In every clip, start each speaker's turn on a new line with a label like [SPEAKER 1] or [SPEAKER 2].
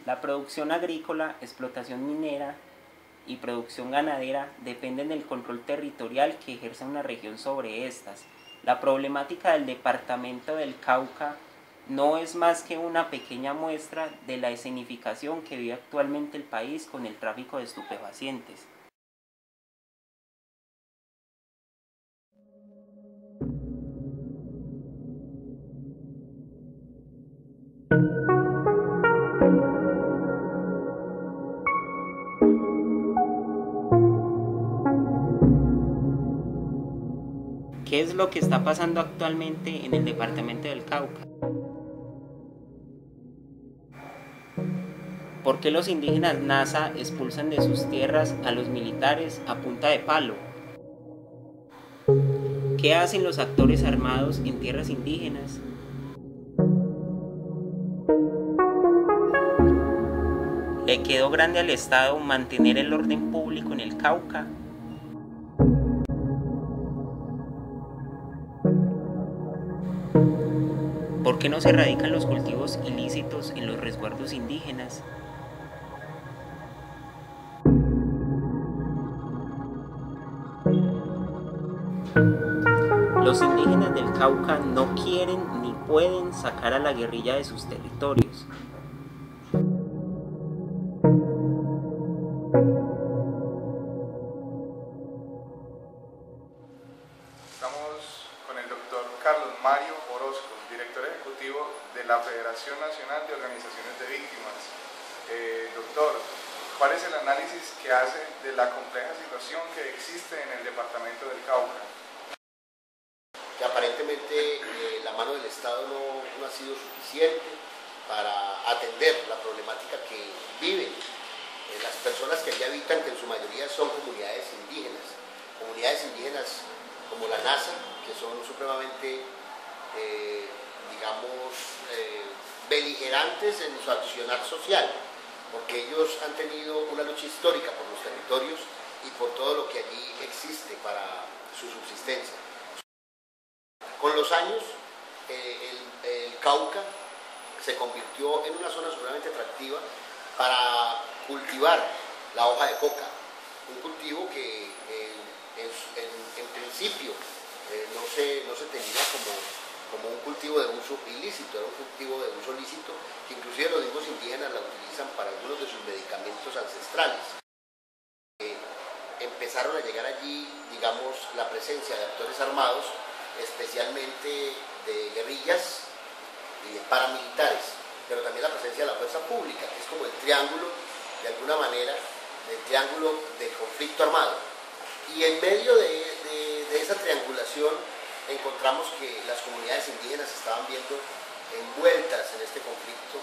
[SPEAKER 1] La producción agrícola, explotación minera y producción ganadera dependen del control territorial que ejerce una región sobre estas. La problemática del departamento del Cauca no es más que una pequeña muestra de la escenificación que vive actualmente el país con el tráfico de estupefacientes. ¿Qué es lo que está pasando actualmente en el departamento del Cauca? ¿Por qué los indígenas Nasa expulsan de sus tierras a los militares a punta de palo? ¿Qué hacen los actores armados en tierras indígenas? ¿Le quedó grande al Estado mantener el orden público en el Cauca? ¿Por qué no se erradican los cultivos ilícitos en los resguardos indígenas? Los indígenas del Cauca no quieren ni pueden sacar a la guerrilla de sus territorios.
[SPEAKER 2] Estamos con el doctor Carlos Mario Orozco, director ejecutivo de la Federación Nacional de Organizaciones de Víctimas. Doctor, ¿cuál es el análisis que hace de la compleja situación que existe en el departamento del Cauca?
[SPEAKER 3] Que aparentemente la mano del Estado no ha sido suficiente para atender la problemática que viven las personas que allí habitan, que en su mayoría son comunidades indígenas como la NASA, que son supremamente, beligerantes en su accionar social, porque ellos han tenido una lucha histórica por los territorios y por todo lo que allí existe para su subsistencia. Con los años, el Cauca se convirtió en una zona supremamente atractiva para cultivar la hoja de coca, un cultivo que en principio no se tenía como un cultivo de uso ilícito, era un cultivo de uso lícito, que inclusive los mismos indígenas la utilizan para algunos de sus medicamentos ancestrales. Empezaron a llegar allí, digamos, la presencia de actores armados, especialmente de guerrillas y de paramilitares, pero también la presencia de la fuerza pública, que es como el triángulo, de alguna manera, el triángulo del conflicto armado. Y en medio de esa triangulación encontramos que las comunidades indígenas se estaban viendo envueltas en este conflicto,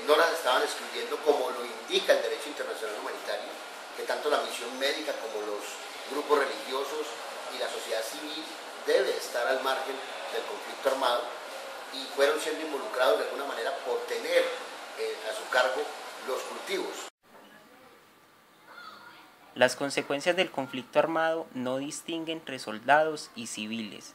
[SPEAKER 3] no las estaban excluyendo como lo indica el derecho internacional humanitario, que tanto la misión médica como los grupos religiosos y la sociedad civil debe estar al margen del conflicto armado, y fueron siendo involucrados de alguna manera por tener a su cargo los cultivos.
[SPEAKER 1] Las consecuencias del conflicto armado no distinguen entre soldados y civiles.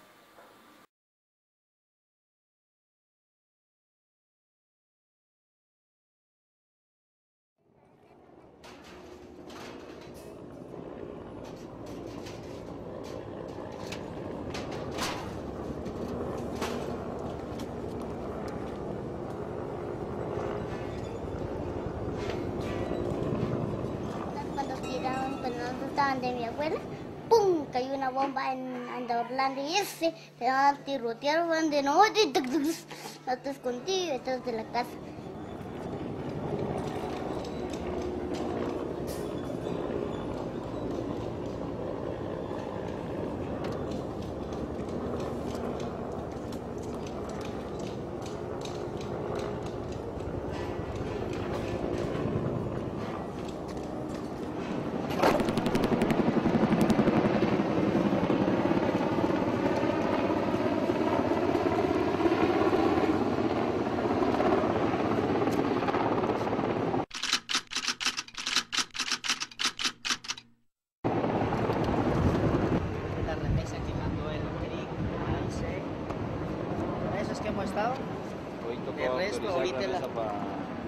[SPEAKER 4] De mi abuela, ¡pum! Cayó una bomba en Orlando y se van a tirotear, van de noche, no te escondí detrás de la casa.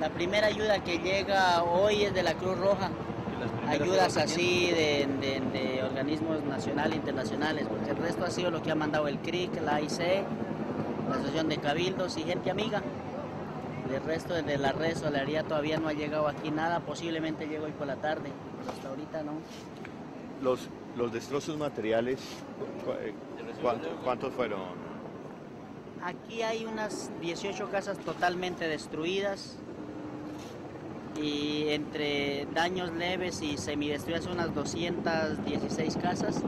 [SPEAKER 5] La primera ayuda que llega hoy es de la Cruz Roja. Ayudas así de organismos nacionales e internacionales, porque el resto ha sido lo que ha mandado el CRIC, la AIC, la Asociación de Cabildos y gente amiga. El resto de la red Solidaridad todavía no ha llegado aquí nada, posiblemente llegue hoy por la tarde, pero hasta ahorita no.
[SPEAKER 6] Los destrozos materiales, ¿cuántos fueron?
[SPEAKER 5] Aquí hay unas 18 casas totalmente destruidas y entre daños leves y semidestruidas unas 216 casas.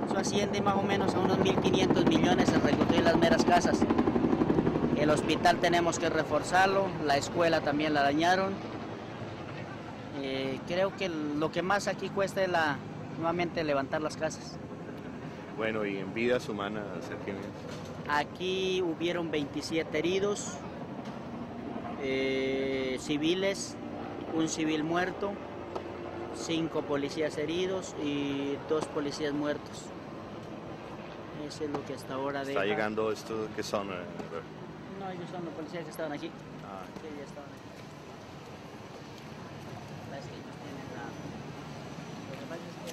[SPEAKER 5] Eso asciende más o menos a unos 1.500 millones el reconstruir las meras casas. El hospital tenemos que reforzarlo, la escuela también la dañaron. Creo que lo que más aquí cuesta es nuevamente levantar las casas.
[SPEAKER 6] Bueno, y en vidas humanas, Sergio.
[SPEAKER 5] Aquí hubieron 27 heridos, civiles, un civil muerto, 5 policías heridos y 2 policías muertos. Eso es lo que hasta ahora deja.
[SPEAKER 6] ¿Está llegando esto que son?
[SPEAKER 5] No, ellos son los policías que estaban aquí.
[SPEAKER 6] Ah.
[SPEAKER 5] Sí, ya estaban aquí. Es que ellos tienen lo que pasa es que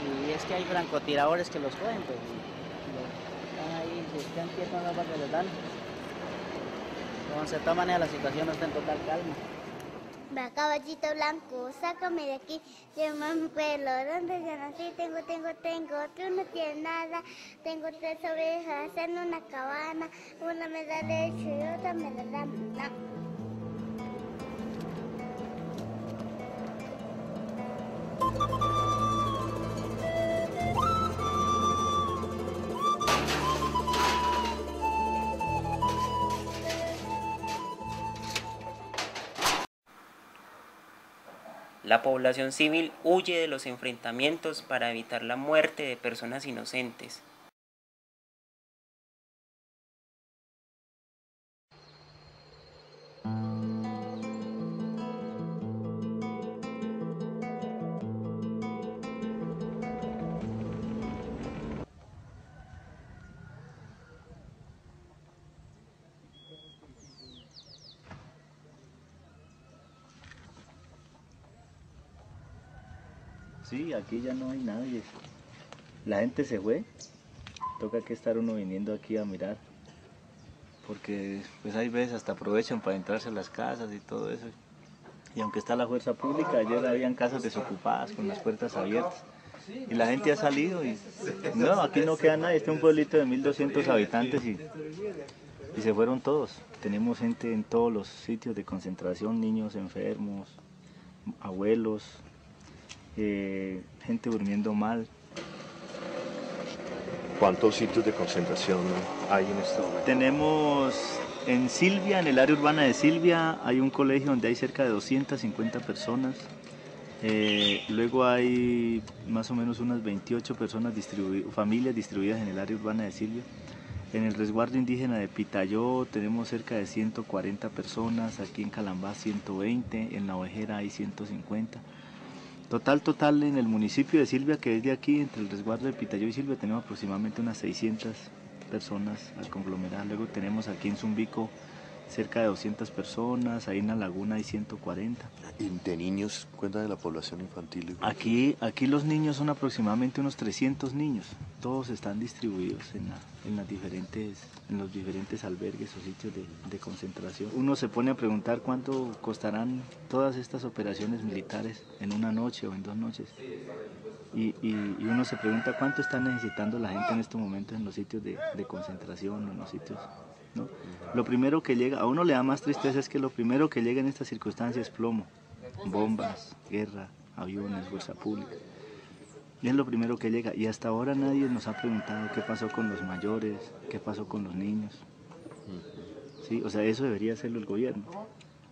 [SPEAKER 5] y es que hay francotiradores que los cogen, pues, están ahí, si están quietos no para que les dan. Entonces, de todas maneras la situación no está en total calma.
[SPEAKER 4] Va, caballito blanco, sácame de aquí, llévame mi pueblo, donde yo nací, tengo, tú no tienes nada, tengo 3 ovejas en una cabana, una me da leche y otra me da lana.
[SPEAKER 1] La población civil huye de los enfrentamientos para evitar la muerte de personas inocentes.
[SPEAKER 7] Sí, aquí ya no hay nadie. La gente se fue. Toca que estar uno viniendo aquí a mirar. Porque pues hay veces hasta aprovechan para entrarse a las casas y todo eso. Y aunque está la fuerza pública, ayer habían casas desocupadas con las puertas abiertas. Y la gente ha salido y no, aquí no queda nadie. Este es un pueblito de 1.200 habitantes y se fueron todos. Tenemos gente en todos los sitios de concentración, niños enfermos, abuelos. Gente durmiendo mal.
[SPEAKER 6] ¿Cuántos sitios de concentración hay en este momento?
[SPEAKER 7] Tenemos en Silvia, en el área urbana de Silvia, hay un colegio donde hay cerca de 250 personas. Luego hay más o menos unas 28 personas familias distribuidas en el área urbana de Silvia. En el resguardo indígena de Pitayó tenemos cerca de 140 personas, aquí en Calambá 120, en La Ovejera hay 150. Total en el municipio de Silvia, que es de aquí, entre el resguardo de Pitayó y Silvia, tenemos aproximadamente unas 600 personas al conglomerar. Luego tenemos aquí en Zumbico cerca de 200 personas, ahí en la laguna hay 140.
[SPEAKER 6] ¿Y de niños cuentan de la población infantil?
[SPEAKER 7] Aquí los niños son aproximadamente unos 300 niños, todos están distribuidos en los diferentes albergues o sitios de concentración. Uno se pone a preguntar cuánto costarán todas estas operaciones militares en una noche o en 2 noches. Y uno se pregunta cuánto está necesitando la gente en estos momentos en los sitios de concentración, en los sitios, ¿no? Lo primero que llega, a uno le da más tristeza es que lo primero que llega en estas circunstancias es plomo, bombas, guerra, aviones, fuerza pública. Y es lo primero que llega. Y hasta ahora nadie nos ha preguntado qué pasó con los mayores, qué pasó con los niños. ¿Sí? O sea, eso debería hacerlo el gobierno.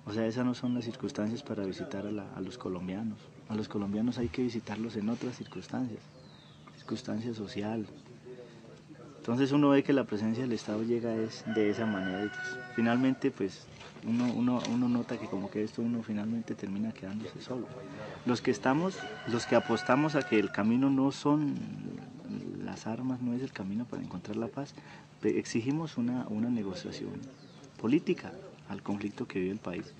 [SPEAKER 7] O sea, esas no son las circunstancias para visitar a los colombianos. A los colombianos hay que visitarlos en otras circunstancia social. Entonces uno ve que la presencia del Estado llega de esa manera y pues, finalmente pues uno nota que como que esto uno finalmente termina quedándose solo. Los que apostamos a que el camino no son las armas no es el camino para encontrar la paz. Exigimos una negociación política al conflicto que vive el país.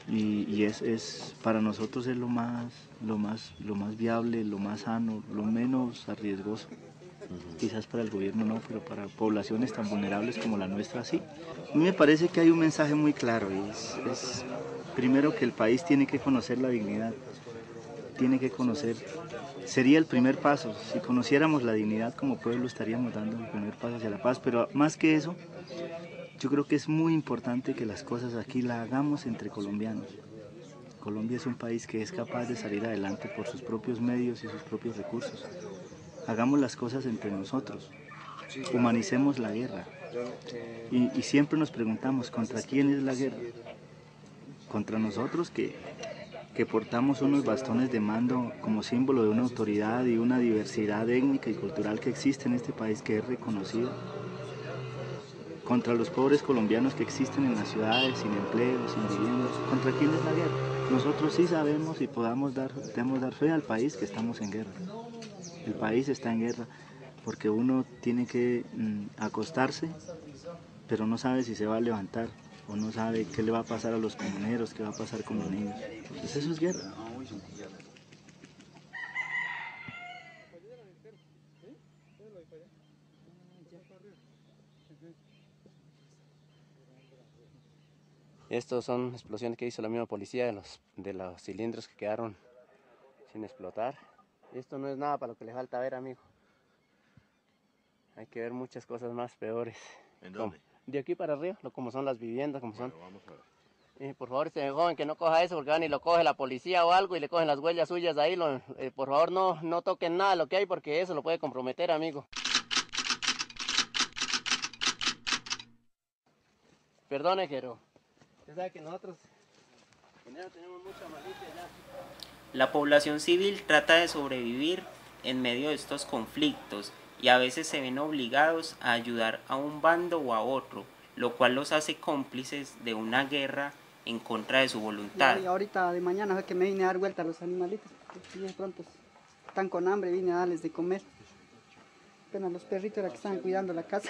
[SPEAKER 7] Y para nosotros es lo más viable, lo más sano, lo menos arriesgoso. Quizás para el gobierno no, pero para poblaciones tan vulnerables como la nuestra sí. A mí me parece que hay un mensaje muy claro y es primero que el país tiene que conocer la dignidad, tiene que conocer, sería el primer paso, si conociéramos la dignidad como pueblo estaríamos dando el primer paso hacia la paz, pero más que eso, yo creo que es muy importante que las cosas aquí las hagamos entre colombianos. Colombia es un país que es capaz de salir adelante por sus propios medios y sus propios recursos. Hagamos las cosas entre nosotros, humanicemos la guerra y siempre nos preguntamos, ¿contra quién es la guerra? Contra nosotros que portamos unos bastones de mando como símbolo de una autoridad y una diversidad étnica y cultural que existe en este país que es reconocida. Contra los pobres colombianos que existen en las ciudades, sin empleo, sin viviendas. ¿Contra quién es la guerra? Nosotros sí sabemos y debemos dar fe al país que estamos en guerra. El país está en guerra porque uno tiene que acostarse, pero no sabe si se va a levantar o no sabe qué le va a pasar a los comuneros, qué va a pasar con los niños. Pues eso es guerra.
[SPEAKER 8] Estos son explosiones que hizo la misma policía de los cilindros que quedaron sin explotar. Esto no es nada para lo que le falta ver, amigo. Hay que ver muchas cosas más peores.
[SPEAKER 6] ¿En dónde?
[SPEAKER 8] De aquí para arriba, como son las viviendas, como son.
[SPEAKER 6] Vamos a ver.
[SPEAKER 8] Por favor, este joven que no coja eso porque van y lo coge la policía o algo y le cogen las huellas suyas de ahí. Por favor, no toquen nada de lo que hay porque eso lo puede comprometer, amigo. Perdone, pero usted sabe que nosotros tenemos mucha malicia ya.
[SPEAKER 1] La población civil trata de sobrevivir en medio de estos conflictos y a veces se ven obligados a ayudar a un bando o a otro, lo cual los hace cómplices de una guerra en contra de su voluntad.
[SPEAKER 9] Y ahorita de mañana fue que me vine a dar vuelta a los animalitos, porque de pronto están con hambre, vine a darles de comer. Pero los perritos era que estaban cuidando la casa.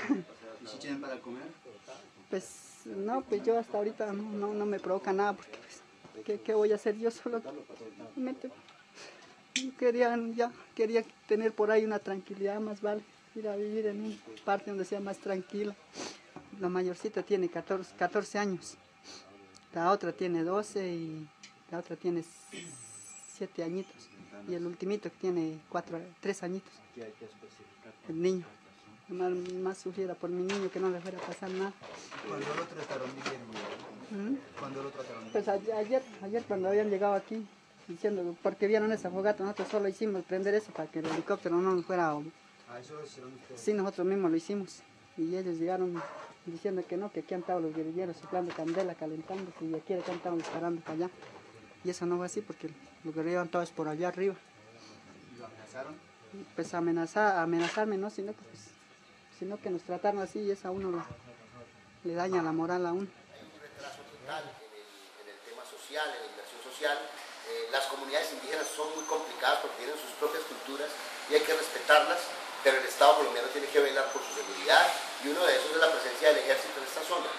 [SPEAKER 10] ¿Y si tienen para comer?
[SPEAKER 9] Pues no, pues yo hasta ahorita no me provoca nada, porque pues, ¿qué voy a hacer yo solo? Quería tener por ahí una tranquilidad, más vale ir a vivir en una parte donde sea más tranquila. La mayorcita tiene 14 años, la otra tiene 12 y la otra tiene 7 añitos y el ultimito que tiene 3 añitos. El niño, más sufriera por mi niño, que no le fuera a pasar nada.
[SPEAKER 10] ¿Cuándo el otro trataron viviendo? ¿Cuándo el otro trataron
[SPEAKER 9] Pues ayer cuando habían llegado aquí, diciendo, porque vieron esa fogata, nosotros solo hicimos prender eso para que el helicóptero no nos fuera a...
[SPEAKER 10] ¿Eso lo hicieron ustedes?
[SPEAKER 9] Sí, nosotros mismos lo hicimos. Y ellos llegaron diciendo que no, que aquí han estado los guerrilleros soplando candela, calentándose, y aquí han estado disparando para allá. Y eso no fue así, porque los guerrilleros han estado por allá arriba.
[SPEAKER 10] ¿Y lo amenazaron?
[SPEAKER 9] Pues amenazarme, no, sino que nos trataron así, y eso a uno le daña la moral a uno.
[SPEAKER 3] Hay un retraso total en el tema social, en la inversión social. Las comunidades indígenas son muy complicadas porque tienen sus propias culturas y hay que respetarlas, pero el Estado colombiano tiene que velar por su seguridad y uno de esos es la presencia del ejército en esta zona.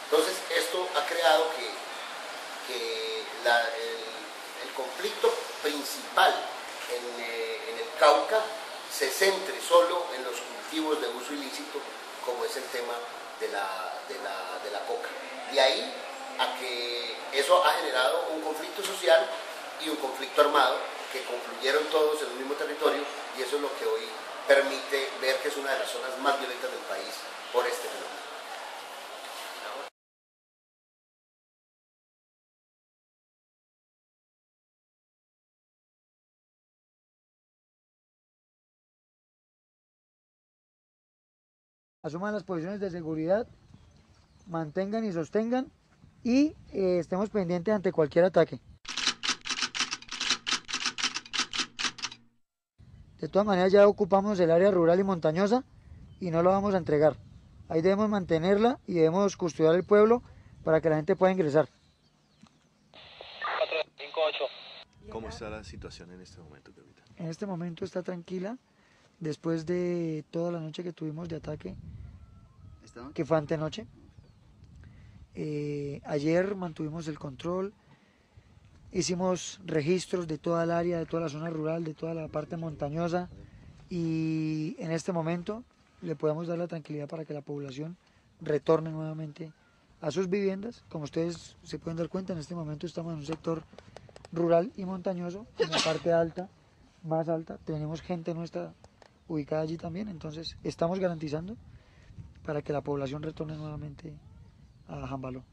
[SPEAKER 3] Entonces esto ha creado que el conflicto principal en el Cauca se centre solo en los cultivos de uso ilícito, como es el tema de la coca. De ahí a que eso ha generado un conflicto social y un conflicto armado que confluyeron todos en un mismo territorio, y eso es lo que hoy permite ver que es una de las zonas más violentas del país por este fenómeno.
[SPEAKER 11] Asuman las posiciones de seguridad, mantengan y sostengan y estemos pendientes ante cualquier ataque. De todas maneras ya ocupamos el área rural y montañosa y no la vamos a entregar. Ahí debemos mantenerla y debemos custodiar el pueblo para que la gente pueda ingresar.
[SPEAKER 6] 458. ¿Cómo está la situación en este momento, capitán?
[SPEAKER 11] En este momento está tranquila. después de toda la noche que tuvimos de ataque, que fue antenoche. Ayer mantuvimos el control, hicimos registros de toda el área, de toda la zona rural, de toda la parte montañosa, y en este momento le podemos dar la tranquilidad para que la población retorne nuevamente a sus viviendas. Como ustedes se pueden dar cuenta, en este momento estamos en un sector rural y montañoso, en la parte alta, más alta, tenemos gente nuestra ubicada allí también, entonces estamos garantizando para que la población retorne nuevamente a Jambaló.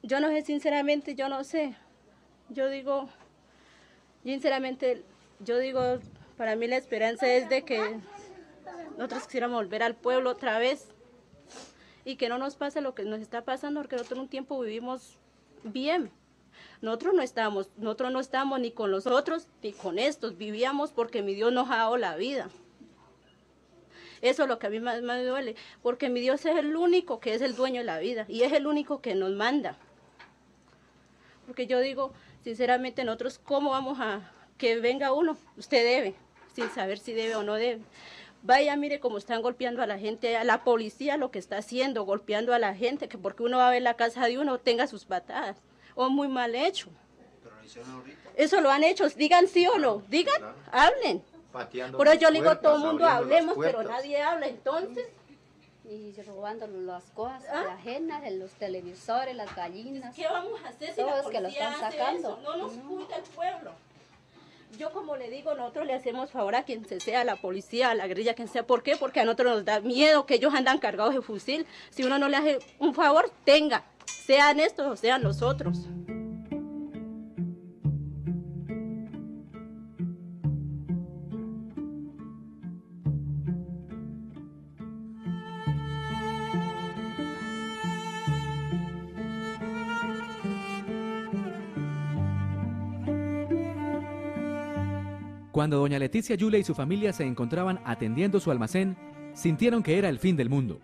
[SPEAKER 12] Yo no sé, sinceramente, yo no sé. Yo digo, para mí la esperanza es de que nosotros quisiéramos volver al pueblo otra vez y que no nos pase lo que nos está pasando, porque nosotros un tiempo vivimos bien. Nosotros no estábamos ni con los otros ni con estos, vivíamos porque mi Dios nos ha dado la vida. Eso es lo que a mí más me duele, porque mi Dios es el único que es el dueño de la vida y es el único que nos manda. Porque yo digo, sinceramente, nosotros, ¿cómo vamos a que venga uno? Usted debe, sin saber si debe o no debe. Vaya, mire cómo están golpeando a la gente, a la policía lo que está haciendo, golpeando a la gente, que porque uno va a ver la casa de uno tenga sus patadas, o muy mal hecho.
[SPEAKER 10] ¿Pero lo hicieron ahorita?
[SPEAKER 12] Eso lo han hecho, digan sí o no, digan,
[SPEAKER 10] claro.
[SPEAKER 12] Hablen.
[SPEAKER 10] Pateando
[SPEAKER 12] Por eso yo
[SPEAKER 10] las
[SPEAKER 12] le digo a todo el
[SPEAKER 10] puertas,
[SPEAKER 12] mundo,
[SPEAKER 10] abriendo las
[SPEAKER 12] hablemos, pero
[SPEAKER 10] puertas.
[SPEAKER 12] nadie habla, entonces.
[SPEAKER 13] Y robando las cosas ajenas, los televisores, las gallinas.
[SPEAKER 12] ¿Qué vamos a hacer si
[SPEAKER 13] todos
[SPEAKER 12] la
[SPEAKER 13] que lo
[SPEAKER 12] policía
[SPEAKER 13] están
[SPEAKER 12] hace
[SPEAKER 13] sacando?
[SPEAKER 12] eso? No nos cuida el pueblo. Yo, como le digo, nosotros le hacemos favor a quien sea, a la policía, a la guerrilla, quien sea. ¿Por qué? Porque a nosotros nos da miedo que ellos andan cargados de fusil. Si uno no le hace un favor, tenga, sean estos o sean nosotros.
[SPEAKER 14] Cuando doña Leticia Yule y su familia se encontraban atendiendo su almacén, sintieron que era el fin del mundo.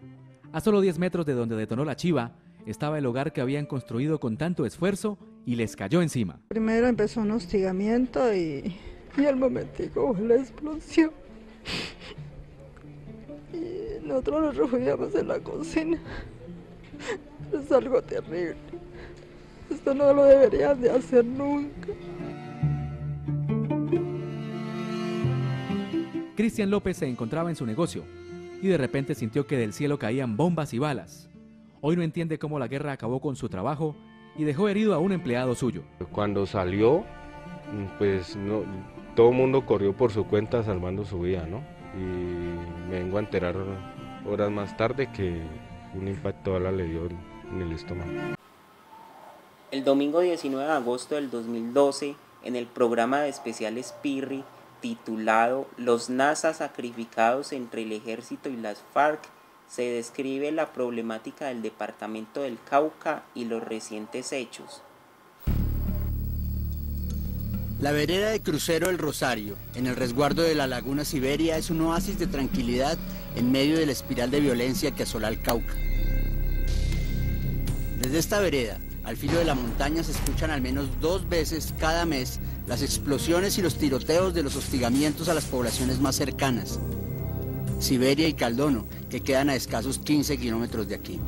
[SPEAKER 14] A solo 10 metros de donde detonó la chiva, estaba el hogar que habían construido con tanto esfuerzo y les cayó encima.
[SPEAKER 15] Primero empezó un hostigamiento y al momentico la explosión. Y nosotros nos refugiamos en la cocina. Es algo terrible. Esto no lo deberían de hacer nunca.
[SPEAKER 14] Cristian López se encontraba en su negocio y de repente sintió que del cielo caían bombas y balas. Hoy no entiende cómo la guerra acabó con su trabajo y dejó herido a un empleado suyo.
[SPEAKER 16] Cuando salió, pues no, todo el mundo corrió por su cuenta salvando su vida, ¿no? Y me vengo a enterar horas más tarde que un impacto de bala le dio en el estómago.
[SPEAKER 1] El domingo 19 de agosto del 2012, en el programa de especiales Pirri, titulado Los nazas sacrificados entre el ejército y las FARC, se describe la problemática del departamento del Cauca y los recientes hechos.
[SPEAKER 17] La vereda de crucero El Rosario, en el resguardo de la laguna Siberia, es un oasis de tranquilidad en medio de la espiral de violencia que asola el Cauca. Desde esta vereda, al filo de la montaña, se escuchan al menos 2 veces cada mes las explosiones y los tiroteos de los hostigamientos a las poblaciones más cercanas, Siberia y Caldono, que quedan a escasos 15 kilómetros de aquí.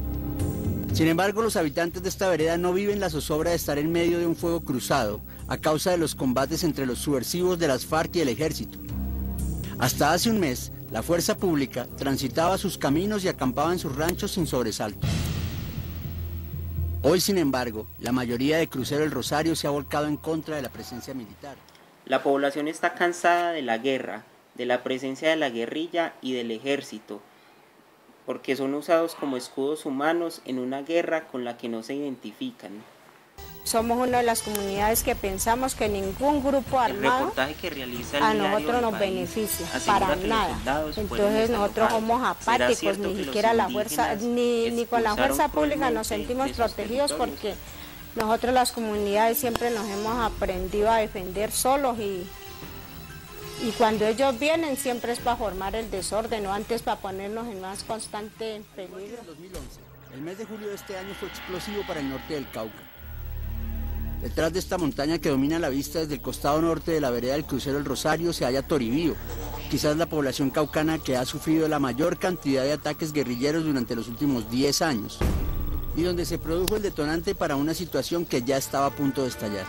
[SPEAKER 17] Sin embargo, los habitantes de esta vereda no viven la zozobra de estar en medio de un fuego cruzado a causa de los combates entre los subversivos de las FARC y el ejército. Hasta hace un mes, la fuerza pública transitaba sus caminos y acampaba en sus ranchos sin sobresalto. Hoy, sin embargo, la mayoría de Crucero El Rosario se ha volcado en contra de la presencia militar.
[SPEAKER 1] La población está cansada de la guerra, de la presencia de la guerrilla y del ejército, porque son usados como escudos humanos en una guerra con la que no se identifican.
[SPEAKER 18] Somos una de las comunidades que pensamos que ningún grupo armado
[SPEAKER 1] reportaje que realiza el
[SPEAKER 18] a
[SPEAKER 1] diario
[SPEAKER 18] nosotros
[SPEAKER 1] El
[SPEAKER 18] nos
[SPEAKER 1] País
[SPEAKER 18] beneficia
[SPEAKER 1] asegura
[SPEAKER 18] para
[SPEAKER 1] que los
[SPEAKER 18] nada.
[SPEAKER 1] soldados fueron
[SPEAKER 18] Entonces nosotros
[SPEAKER 1] desalojados.
[SPEAKER 18] somos
[SPEAKER 1] ¿Será
[SPEAKER 18] apáticos,
[SPEAKER 1] cierto
[SPEAKER 18] ni
[SPEAKER 1] que los
[SPEAKER 18] siquiera la fuerza,
[SPEAKER 1] indígenas
[SPEAKER 18] ni con la fuerza
[SPEAKER 1] expulsaron
[SPEAKER 18] pública nos
[SPEAKER 1] cruelmente
[SPEAKER 18] sentimos
[SPEAKER 1] de sus
[SPEAKER 18] protegidos
[SPEAKER 1] territorios?
[SPEAKER 18] porque nosotros las comunidades siempre nos hemos aprendido a defender solos y Y cuando ellos vienen siempre es para formar el desorden, o antes para ponernos en más constante peligro.
[SPEAKER 17] En 2011, el mes de julio de este año fue explosivo para el norte del Cauca. Detrás de esta montaña que domina la vista desde el costado norte de la vereda del crucero El Rosario se halla Toribío, quizás la población caucana que ha sufrido la mayor cantidad de ataques guerrilleros durante los últimos 10 años, y donde se produjo el detonante para una situación que ya estaba a punto de estallar.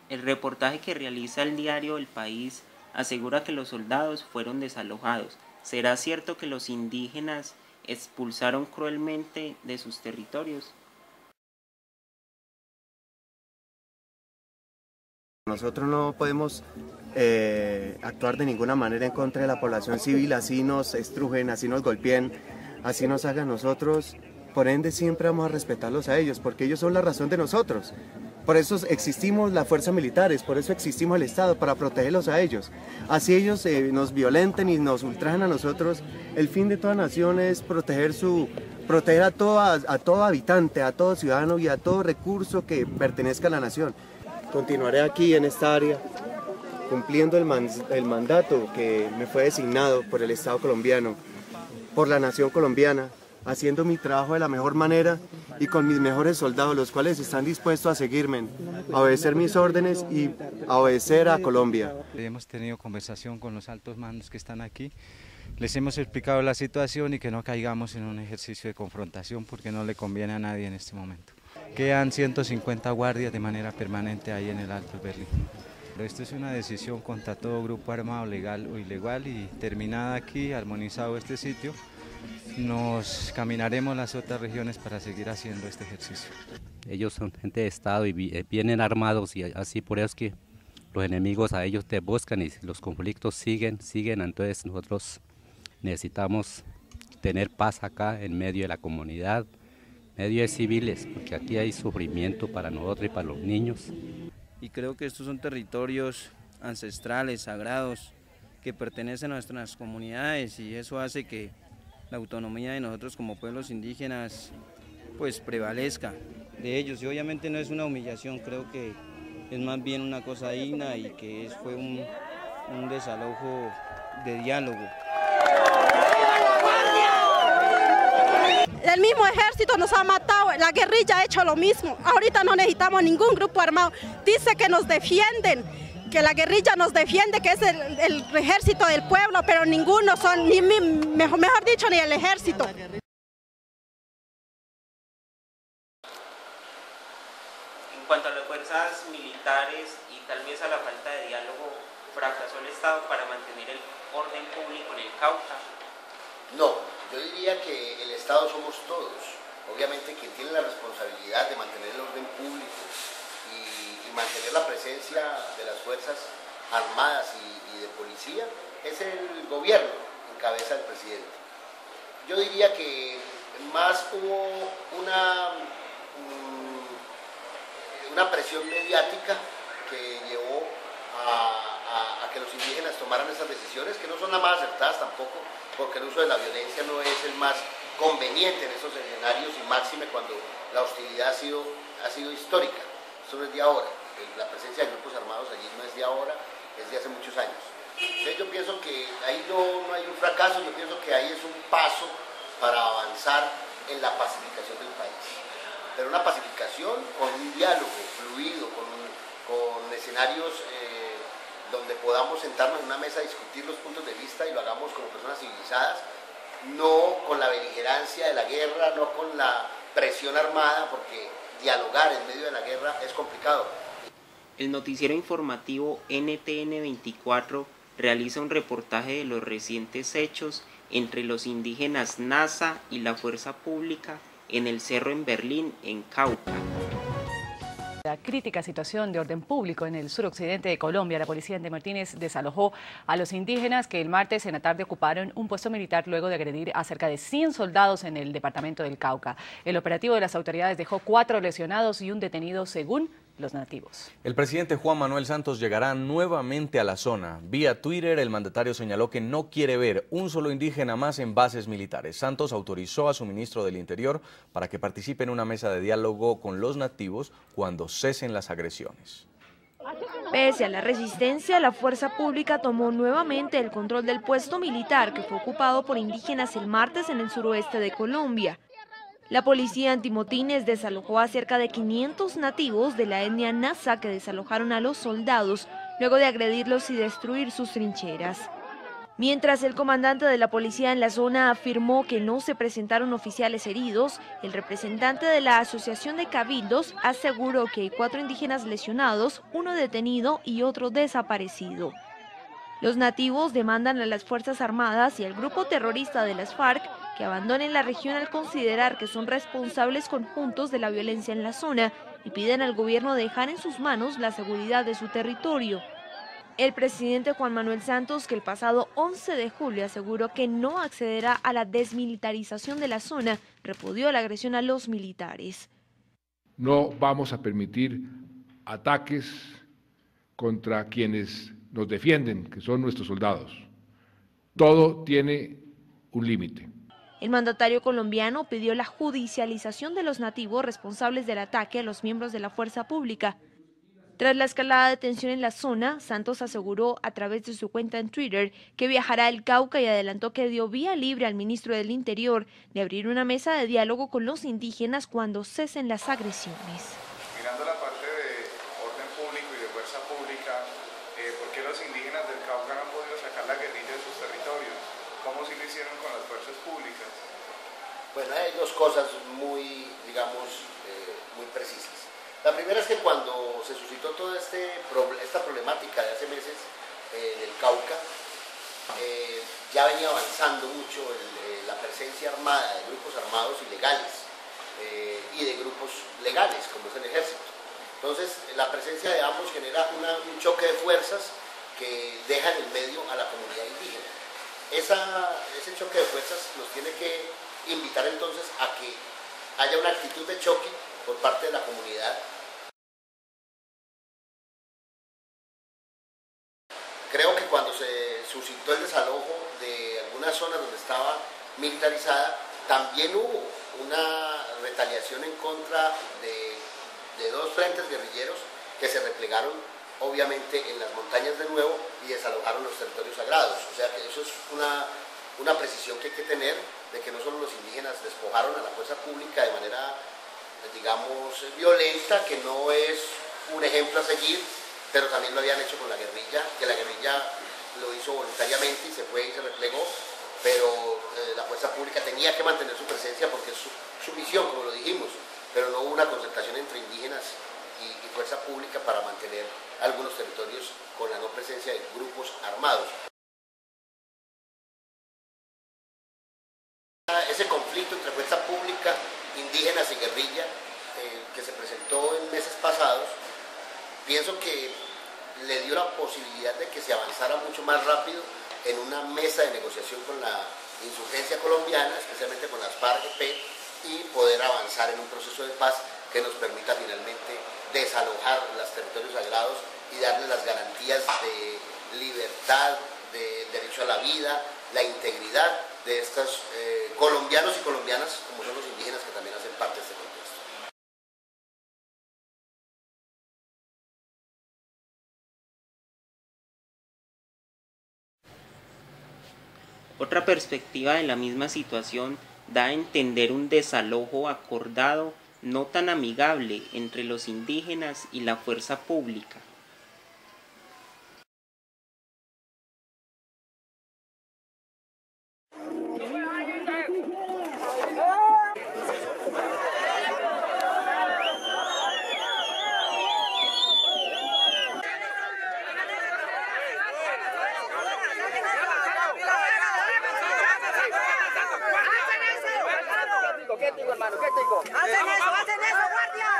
[SPEAKER 1] El reportaje que realiza el diario El País asegura que los soldados fueron desalojados. ¿Será cierto que los indígenas expulsaron cruelmente de sus territorios?
[SPEAKER 19] Nosotros no podemos actuar de ninguna manera en contra de la población civil, así nos estrujen, así nos golpeen, así nos hagan nosotros. Por ende siempre vamos a respetarlos a ellos, porque ellos son la razón de nosotros. Por eso existimos las fuerzas militares, por eso existimos el Estado, para protegerlos a ellos. Así ellos nos violenten y nos ultrajan a nosotros, el fin de toda nación es proteger a todo habitante, a todo ciudadano y a todo recurso que pertenezca a la nación. Continuaré aquí en esta área, cumpliendo el mandato que me fue designado por el Estado colombiano, por la nación colombiana, haciendo mi trabajo de la mejor manera y con mis mejores soldados, los cuales están dispuestos a seguirme, a obedecer mis órdenes y a obedecer a Colombia.
[SPEAKER 20] Hemos tenido conversación con los altos mandos que están aquí, les hemos explicado la situación y que no caigamos en un ejercicio de confrontación porque no le conviene a nadie en este momento. Quedan 150 guardias de manera permanente ahí en el Alto Berlín. Pero esto es una decisión contra todo grupo armado, legal o ilegal, y terminada aquí, armonizado este sitio, nos caminaremos las otras regiones para seguir haciendo este ejercicio.
[SPEAKER 21] Ellos son gente de Estado y vienen armados, y así por eso es que los enemigos a ellos te buscan y los conflictos siguen, entonces nosotros necesitamos tener paz acá en medio de la comunidad, medio de civiles, porque aquí hay sufrimiento para nosotros y para los niños.
[SPEAKER 22] Y creo que estos son territorios ancestrales, sagrados, que pertenecen a nuestras comunidades, y eso hace que la autonomía de nosotros como pueblos indígenas pues prevalezca de ellos, y obviamente no es una humillación, creo que es más bien una cosa digna y que fue un desalojo de diálogo.
[SPEAKER 23] El mismo ejército nos ha matado, la guerrilla ha hecho lo mismo, ahorita no necesitamos ningún grupo armado, dice que nos defienden, que la guerrilla nos defiende, que es el ejército del pueblo, pero ninguno son, mejor dicho, ni el ejército.
[SPEAKER 1] En cuanto a las fuerzas militares y tal vez a la falta de diálogo, ¿fracasó el Estado para mantener el orden público en el Cauca?
[SPEAKER 3] No, yo diría que el Estado somos todos. Obviamente quien tiene la responsabilidad de mantener el orden público y mantener la presencia de las fuerzas armadas y de policía es el gobierno en cabeza del presidente. Yo diría que más hubo una presión mediática que llevó a que los indígenas tomaran esas decisiones, que no son las más acertadas tampoco, porque el uso de la violencia no es el más conveniente en esos escenarios, y máxime cuando la hostilidad ha sido histórica. Esto no es de ahora, la presencia de grupos armados allí no es de ahora, es de hace muchos años. Entonces yo pienso que ahí no hay un fracaso, yo pienso que ahí es un paso para avanzar en la pacificación del país. Pero una pacificación con un diálogo fluido, con escenarios donde podamos sentarnos en una mesa a discutir los puntos de vista y lo hagamos como personas civilizadas, no con la beligerancia de la guerra, no con la presión armada, porque dialogar en medio de la guerra es complicado.
[SPEAKER 1] El noticiero informativo NTN 24 realiza un reportaje de los recientes hechos entre los indígenas Nasa y la fuerza pública en el cerro en Berlín, en Cauca.
[SPEAKER 2] La crítica situación de orden público en el suroccidente de Colombia, la policía de Martínez desalojó a los indígenas que el martes en la tarde ocuparon un puesto militar luego de agredir a cerca de 100 soldados en el departamento del Cauca. El operativo de las autoridades dejó 4 lesionados y un detenido según
[SPEAKER 4] los nativos.
[SPEAKER 5] El presidente Juan Manuel Santos llegará nuevamente a la zona. Vía Twitter, el mandatario señaló que no quiere ver un solo indígena más en bases militares. Santos autorizó a su ministro del Interior para que participe en una mesa de diálogo con los nativos cuando cesen las agresiones.
[SPEAKER 7] Pese a la resistencia, la fuerza pública tomó nuevamente el control del puesto militar que fue ocupado por indígenas el martes en el suroeste de Colombia. La policía antimotines desalojó a cerca de 500 nativos de la etnia Nasa que desalojaron a los soldados luego de agredirlos y destruir sus trincheras. Mientras el comandante de la policía en la zona afirmó que no se presentaron oficiales heridos, el representante de la Asociación de Cabildos aseguró que hay 4 indígenas lesionados, 1 detenido y otro desaparecido. Los nativos demandan a las Fuerzas Armadas y al grupo terrorista de las FARC que abandonen la región al considerar que son responsables conjuntos de la violencia en la zona y piden al gobierno dejar en sus manos la seguridad de su territorio. El presidente Juan Manuel Santos, que el pasado 11 de julio aseguró que no accederá a la desmilitarización de la zona, repudió la agresión a los militares.
[SPEAKER 24] No vamos a permitir ataques contra quienes nos defienden, que son nuestros soldados. Todo tiene un límite.
[SPEAKER 7] El mandatario colombiano pidió la judicialización de los nativos responsables del ataque a los miembros de la fuerza pública. Tras la escalada de tensión en la zona, Santos aseguró a través de su cuenta en Twitter que viajará al Cauca y adelantó que dio vía libre al ministro del Interior de abrir una mesa de diálogo con los indígenas cuando cesen las agresiones.
[SPEAKER 2] Mirando la parte de orden público y de fuerza pública, ¿por qué los indígenas del Cauca no han podido sacar la guerrilla de sus territorios? ¿Cómo sí lo hicieron con las fuerzas públicas?
[SPEAKER 3] Bueno, hay dos cosas muy, digamos, muy precisas. La primera es que cuando se suscitó toda esta problemática de hace meses en el Cauca, ya venía avanzando mucho la presencia armada de grupos armados ilegales y de grupos legales, como es el ejército. Entonces, la presencia de ambos genera un choque de fuerzas que deja en el medio a la comunidad indígena. Ese choque de fuerzas nos tiene que invitar entonces a que haya una actitud de choque por parte de la comunidad. Creo que cuando se suscitó el desalojo de algunas zonas donde estaba militarizada, también hubo una retaliación en contra de 2 frentes guerrilleros que se replegaron obviamente en las montañas de nuevo y desalojaron los territorios sagrados. O sea que eso es una precisión que hay que tener de que no solo los indígenas despojaron a la fuerza pública de manera, digamos, violenta, que no es un ejemplo a seguir, pero también lo habían hecho con la guerrilla, que la guerrilla lo hizo voluntariamente y se fue y se replegó, pero la fuerza pública tenía que mantener su presencia porque es su misión, como lo dijimos, pero no hubo una concertación entre indígenas y fuerza pública para mantener algunos territorios con la no presencia de grupos armados. Ese conflicto entre fuerza pública, indígenas y guerrilla que se presentó en meses pasados, pienso que le dio la posibilidad de que se avanzara mucho más rápido en una mesa de negociación con la insurgencia colombiana, especialmente con las FARC-EP, y poder avanzar en un proceso de paz que nos permita finalmente desalojar los territorios sagrados y darle las garantías de libertad, de derecho a la vida, la integridad de estos colombianos y colombianas, como son los indígenas que también hacen parte de este contexto.
[SPEAKER 1] Otra perspectiva de la misma situación da a entender un desalojo acordado no tan amigable entre los indígenas y la fuerza pública.
[SPEAKER 25] ¿Qué digo, hermano? ¿Qué digo? ¡Hacen eso, guardia!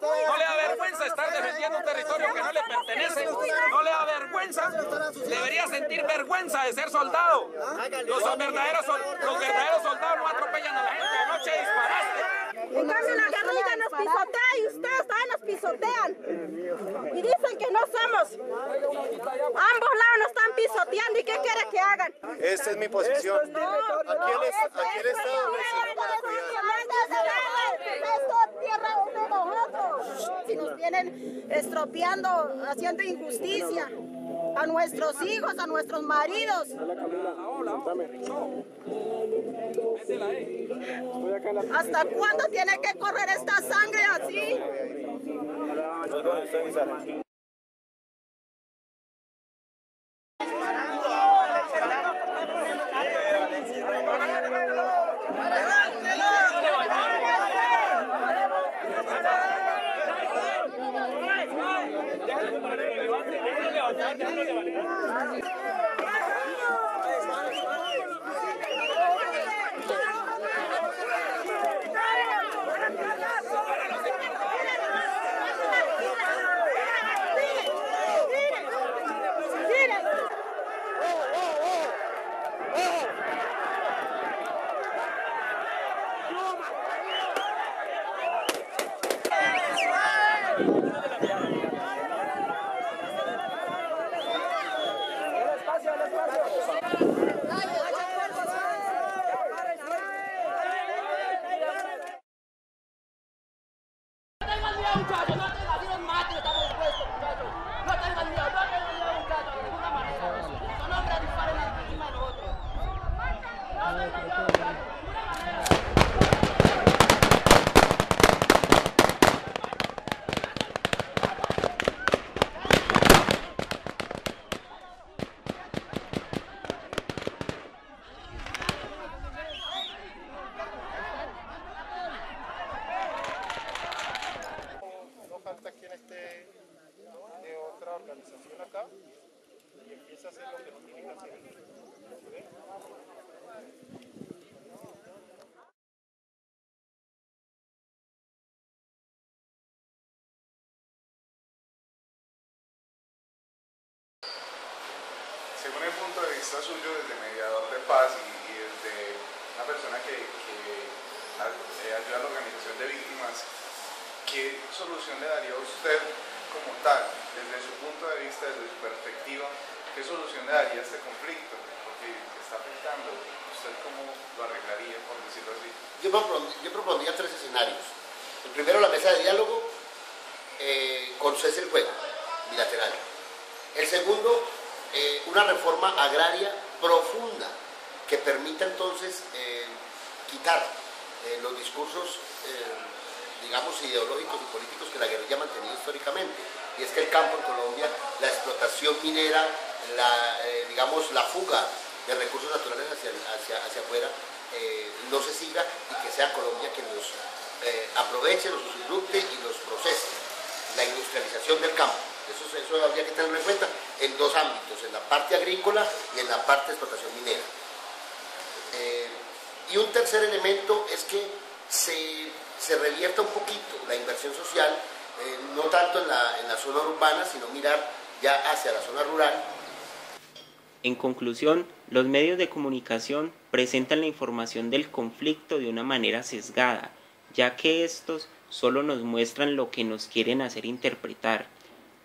[SPEAKER 4] ¿No le da vergüenza estar defendiendo un territorio que no le pertenece? ¿No le da vergüenza? Debería sentir vergüenza de ser soldado. Los verdaderos soldados no atropellan a la gente. Anoche disparaste.
[SPEAKER 23] En cambio la guerrilla nos pisotea y ustedes también nos pisotean. Y dicen que no somos. Ambos lados nos están pisoteando. ¿Y qué quiere que hagan?
[SPEAKER 19] Esta es mi posición. Aquí el Estado
[SPEAKER 23] Esto es tierra de nosotros. Si nos vienen estropeando, haciendo injusticia a nuestros hijos, a nuestros maridos. ¿Hasta cuándo tiene que correr esta sangre así?
[SPEAKER 2] organización acá y empieza a hacer lo que nos tiene que hacer. ¿Sí? Según el punto de vista suyo desde mediador de paz y desde una persona que ayuda a la organización de víctimas, ¿qué solución le daría a usted como tal, desde su punto de vista, desde su perspectiva, qué solución le daría a este conflicto? Porque está afectando, ¿usted cómo lo arreglaría, por decirlo así?
[SPEAKER 3] Yo propondría tres escenarios. El primero, la mesa de diálogo con cese el fuego bilateral. El segundo, una reforma agraria profunda que permita entonces quitar los discursos digamos ideológicos y políticos que la guerrilla ha mantenido históricamente, y es que el campo en Colombia, la explotación minera, digamos la fuga de recursos naturales hacia afuera, no se siga, y que sea Colombia quien los aproveche, los usufructe y los procese. La industrialización del campo, eso habría que tenerlo en cuenta en dos ámbitos, en la parte agrícola y en la parte de explotación minera. Y un tercer elemento es que se revierta un poquito la inversión social, no tanto en la zona urbana, sino mirar ya hacia la zona rural.
[SPEAKER 1] En conclusión, los medios de comunicación presentan la información del conflicto de una manera sesgada, ya que estos solo nos muestran lo que nos quieren hacer interpretar.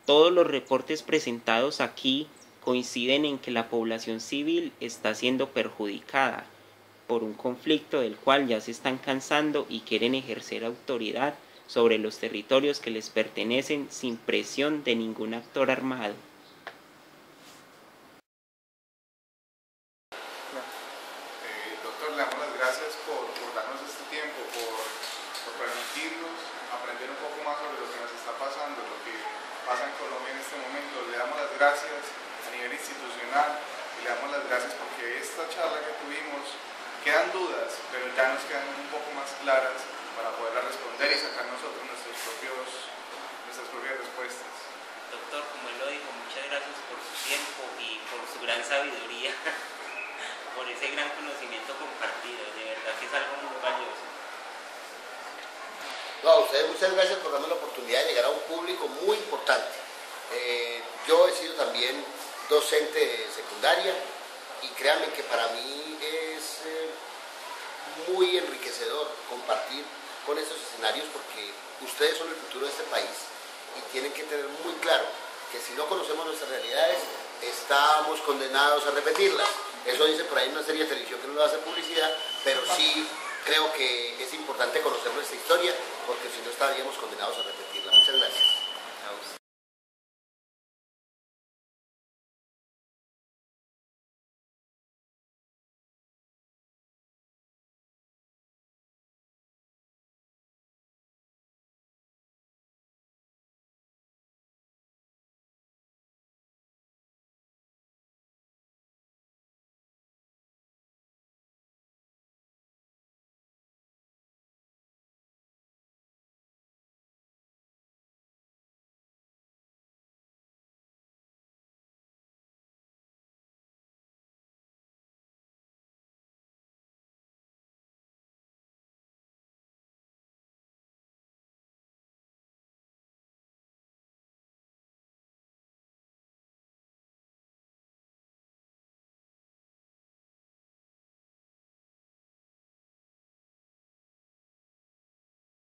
[SPEAKER 1] Todos los reportes presentados aquí coinciden en que la población civil está siendo perjudicada por un conflicto del cual ya se están cansando y quieren ejercer autoridad sobre los territorios que les pertenecen sin presión de ningún actor armado.
[SPEAKER 2] Doctor, le damos las gracias por darnos este tiempo, por permitirnos aprender un poco más sobre lo que nos está pasando, lo que pasa en Colombia en este momento. Le damos las gracias a nivel institucional y le damos las gracias porque esta charla que tuvimos, quedan dudas, pero ya nos quedan un poco más claras para poderlas responder y sacar nosotros nuestras propias respuestas.
[SPEAKER 1] Doctor, como él lo dijo, muchas gracias por su tiempo y por su gran sabiduría, por ese gran conocimiento compartido, de verdad que es algo muy valioso.
[SPEAKER 3] No, a ustedes muchas gracias por darme la oportunidad de llegar a un público muy importante. Yo he sido también docente de secundaria y créanme que para mí es muy enriquecedor compartir con estos escenarios porque ustedes son el futuro de este país y tienen que tener muy claro que si no conocemos nuestras realidades estamos condenados a repetirlas. Eso dice por ahí una serie de televisión que no nos hace publicidad, pero sí creo que es importante conocer nuestra historia porque si no estaríamos condenados a repetirla. Muchas gracias.